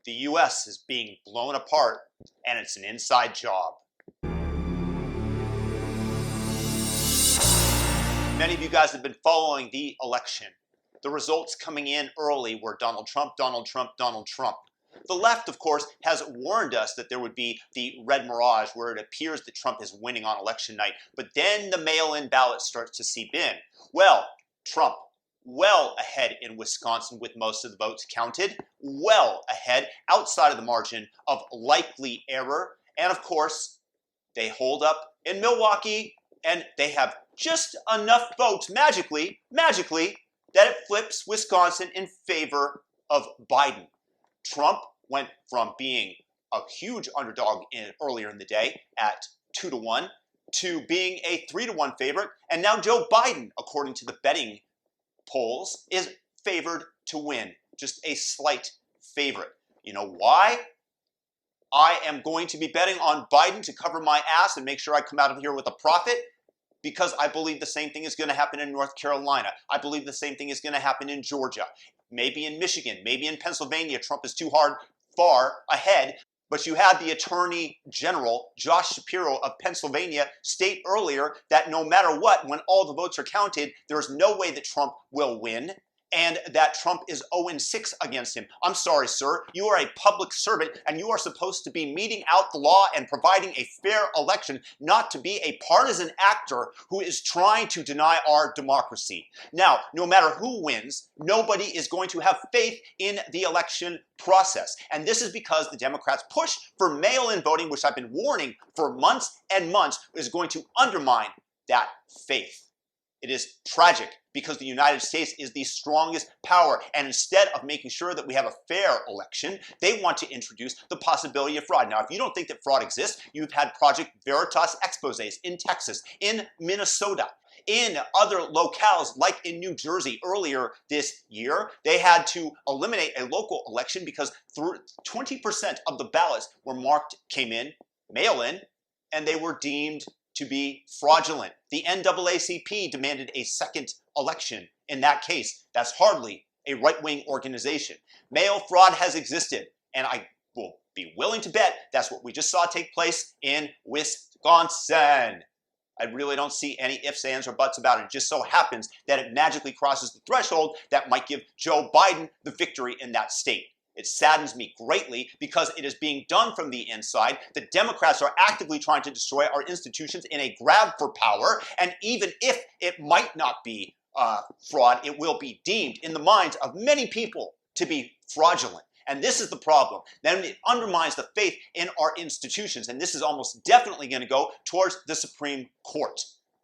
The U.S. is being blown apart, and it's an inside job. Many of you guys have been following the election. The results coming in early were Donald Trump, Donald Trump, Donald Trump. The left, of course, has warned us that there would be the red mirage where it appears that Trump is winning on election night, but then the mail-in ballot starts to seep in. Well, Trump well ahead in Wisconsin with most of the votes counted, well ahead outside of the margin of likely error. And of course, they hold up in Milwaukee and they have just enough votes magically, that it flips Wisconsin in favor of Biden. Trump went from being a huge underdog earlier in the day at 2-1 to being a 3-1 favorite. And now Joe Biden, according to the betting polls, is favored to win, just a slight favorite. You know why? I am going to be betting on Biden to cover my ass and make sure I come out of here with a profit, because I believe the same thing is going to happen in North Carolina. I believe the same thing is going to happen in Georgia, maybe in Michigan, maybe in Pennsylvania. Trump is too far ahead. But you had the Attorney General, Josh ShaPiro of Pennsylvania, state earlier that no matter what, when all the votes are counted, there's no way that Trump will win, and that Trump is 0-6 against him. I'm sorry, sir. You are a public servant, and you are supposed to be meting out the law and providing a fair election, not to be a partisan actor who is trying to deny our democracy. Now, no matter who wins, nobody is going to have faith in the election process. And this is because the Democrats' push for mail-in voting, which I've been warning for months and months, is going to undermine that faith. It is tragic because the United States is the strongest power. And instead of making sure that we have a fair election, they want to introduce the possibility of fraud. Now, if you don't think that fraud exists, you've had Project Veritas exposés in Texas, in Minnesota, in other locales like in New Jersey earlier this year. They had to eliminate a local election because 20% of the ballots came in, mail-in, and they were deemed to be fraudulent. The NAACP demanded a second election in that case. That's hardly a right-wing organization. Mail fraud has existed, and I will be willing to bet that's what we just saw take place in Wisconsin. I really don't see any ifs, ands, or buts about it. It just so happens that it magically crosses the threshold that might give Joe Biden the victory in that state. It saddens me greatly because it is being done from the inside. The Democrats are actively trying to destroy our institutions in a grab for power. And even if it might not be fraud, it will be deemed in the minds of many people to be fraudulent. And this is the problem. Then it undermines the faith in our institutions. And this is almost definitely going to go towards the Supreme Court.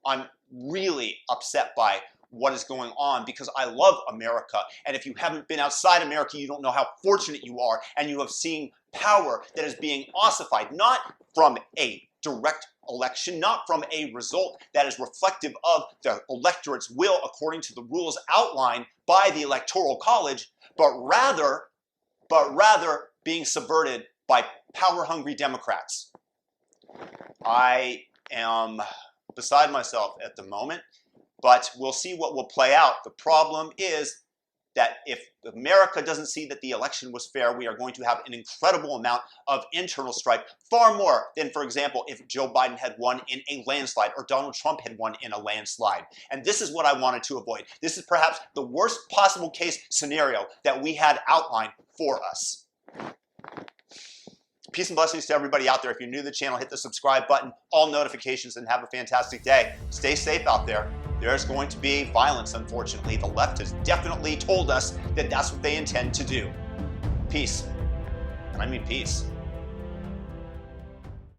I'm really upset by what is going on because I love America. And if you haven't been outside America, you don't know how fortunate you are. And you have seen power that is being ossified, not from a direct election, not from a result that is reflective of the electorate's will according to the rules outlined by the Electoral College, but rather being subverted by power-hungry Democrats. I am beside myself at the moment, but we'll see what will play out. The problem is that if America doesn't see that the election was fair, we are going to have an incredible amount of internal strife, far more than, for example, if Joe Biden had won in a landslide or Donald Trump had won in a landslide. And this is what I wanted to avoid. This is perhaps the worst possible case scenario that we had outlined for us. Peace and blessings to everybody out there. If you're new to the channel, hit the subscribe button, all notifications, and have a fantastic day. Stay safe out there. There's going to be violence, unfortunately. The left has definitely told us that that's what they intend to do. Peace. And I mean peace.